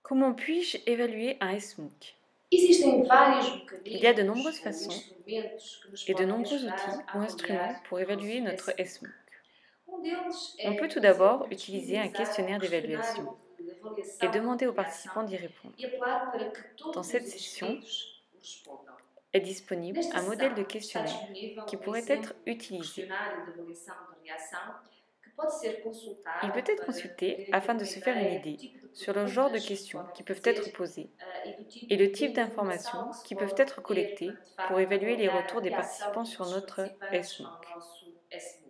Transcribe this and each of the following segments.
Comment puis-je évaluer un SMOOC? Existem vários Il y a de mecanismos nombreuses ou façons instrumentos que nos et de podem nombreux ajudar outils ou a instruments avaliar pour o évaluer nosso notre SMOOC. SMOOC. Deles On peut é tout fazer d'abord utiliser un disponibilizar questionnaire um d'évaluation questionário de et avaliação demander de aux participants reação d'y répondre. e apelar para que Dans todos cette os section inscritos o respondam. est disponible Nesta un modèle de sessão está questionnaire disponível qui um pourrait être exemplo de utilisé. questionário de avaliação de reação que pode ser Il peut consultado être para consulté poderem ter afin de uma se faire une ideia do idée tipo de sur le genre de perguntas que questions podem qui peuvent être fazer posées e do et tipo le de type informação d'informations que se qui peuvent pode être recolher para collectées de pour facto évaluer les avaliar retours a des reação participants dos sur nossos notre participantes ao SMOOC. nosso SMOOC.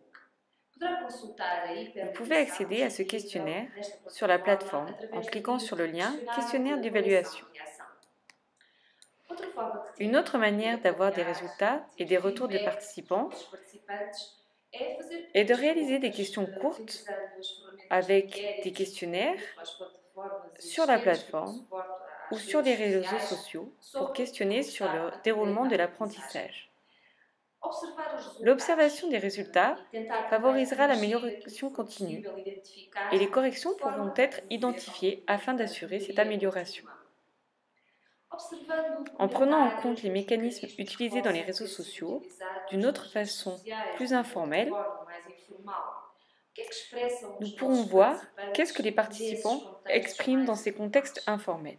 Poderá consultar a Vous pouvez hiperligação accéder à ce disponível questionnaire nesta sur la plataforma plateforme en através do cliquant sur link le lien Questionário Questionnaire de avaliação d'évaluation. de reação. Outra forma que Une autre temos de manière d'avoir des avaliar résultats e et ter des retours de feedback dos participants nossos participantes é fazer est de pequenas réaliser des perguntas questions courtes utilizando as ferramentas de avec des inquéritos questionnaires junto às plataformas sur la existentes que dão plateforme suporte ou às sur redes les réseaux sociais sociaux pour sobre questionner como sur está le a correr déroulement a de aprendizagem. l'apprentissage. Observar os L'observation resultados des résultats e tentar também favorisera corrigir aquilo que l'amélioration for continue possível et identificar les de corrections pourront forma a être promover identifiées novamente afin a d'assurer cette melhoria amélioration. contínua. Observando o En prenant en documentário compte les dos mécanismes mecanismos que utilisés dans les possam réseaux ter sido sociaux utilizados d'une autre nas redes façon sociais plus ou noutra informelle, forma mais informal, o que é que expressam nous os pourrons nossos voir qu'est-ce que participantes les nesses participants contextos expriment dans mais ces contextes informais? informels.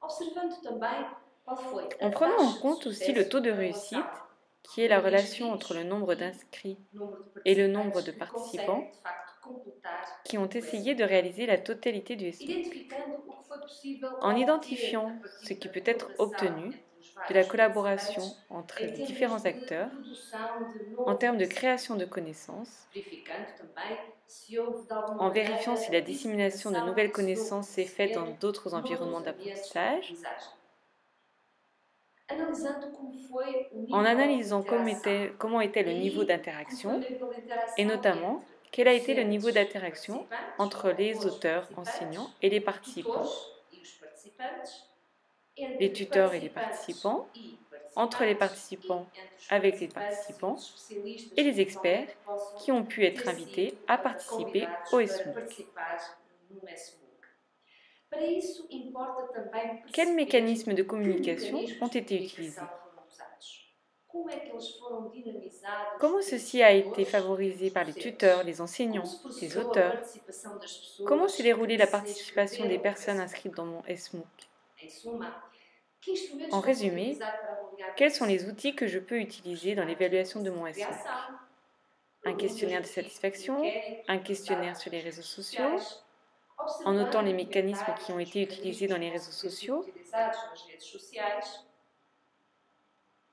Observando também qual foi En a prenant en taxa de compte aussi le sucesso taux de em relação réussite, ao qui est la número de relation entre le inscritos nombre e d'inscrits número de et le nombre participantes de que conseguem participants de facto completar qui ont o essayé de SMOOC. réaliser la totalité du SMOOC. Identificando o que foi possível En obter a identifiant ce partir qui da peut être colaboração obtenu entre os de la vários collaboration participantes entre em les termos différents de acteurs produção de en novo termes de conhecimento, création de connaissances, verificando também se houve de alguma en vérifiant si maneira a la dissémination de disseminação nouvelles desse novo connaissances s'est faite dans conhecimento d'autres environnements noutros ambientes de d'apprentissage, aprendizagem. Analisando como foi o en nível de analysant interação. comment était E le niveau aí, como foi o d'interaction nível de et interação notamment entre quel a été le niveau docentes e d'interaction participantes, entre ou les autores e auteurs, participantes, enseignants et les tutores participants, e os participantes, les entre tuteurs et les participantes participants, e entre les participantes e participants entre os avec les participantes e participants os especialistas et que les experts eventualmente possam qui ont pu être ter invités sido à participer convidados au para SMOOC. participar no SMOOC. Para isso, importa também Quels perceber mécanismes de que communication ont mecanismos de été comunicação utilisés? foram usados. Como é que eles foram dinamizados Comment pelos ceci a été tutores e favorisé pelos par les tuteurs, docentes? les Como enseignants, se les processou a auteurs? participação das Comment s'est pessoas déroulée que la se participation des inscreveram no personnes inscrites dans SMOOC? mon SMOOC? Em suma, que instrumentos En posso résumé, utilizar para avaliar o quels meu sont les SMOOC? outils que je peux utiliser dans Questionários de l'évaluation de avaliação mon de SMOOC? reação, Un perguntas questionnaire do de tipo satisfaction, inquérito un usado questionnaire sur les nas réseaux redes sociaux, sociais, en notant observando les mécanismes comentários qui ont dos été utilisés mecanismos dans que les réseaux possam ter sido sociaux, utilizados nas redes sociais,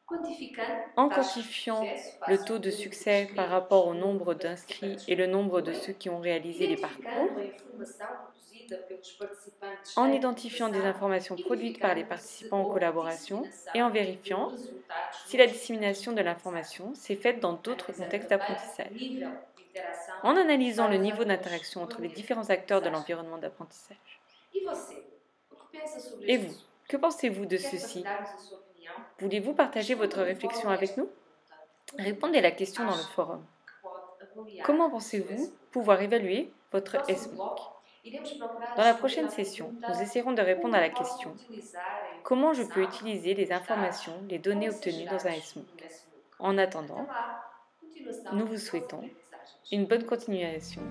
quantificando en taxas de quantifiant sucesso le face taux ao de número de succès par rapport inscritos, au número nombre de d'inscrits participantes et que le nombre de ceux concluem, qui ont réalisé les parcours, identificando a informação produzida pelos participantes en em identifiant des colaboração informations e produites par les verificando se participants en houve collaboration et en disseminação de vérifiant resultados si la noutros contextos dissémination de de aprendizagem. l'information s'est faite dans d'autres Analisando contextes também o d'apprentissage, nível de interação en dos analysant le vários niveau atores d'interaction no entre les ambiente de différents acteurs de aprendizagem. l'environnement d'apprentissage. E você? O que pensa sobre Et este vous, assunto? que pensez-vous de Quer ceci? partilhar-nos a sua opinião? Voulez-vous partager votre Responda de réflexion volta a avec esta nous? pergunta. Como Répondez à é la que question dans le acha forum. que pode avaliar Comment o seu pensez-vous SMOOC? pouvoir évaluer No votre próximo SMOOC? bloco, iremos procurar Dans la responder prochaine à session, nous pergunta essaierons de répondre à la como posso question utilizar a comment je peux informação utiliser les e os dados informations, les que données podem ser obtenues dans un gerados no SMOOC. SMOOC. En Até attendant, lá, continuação nous vous de boas souhaitons aprendizagens. une bonne continuation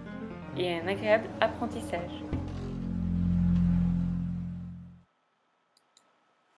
et un agréable apprentissage.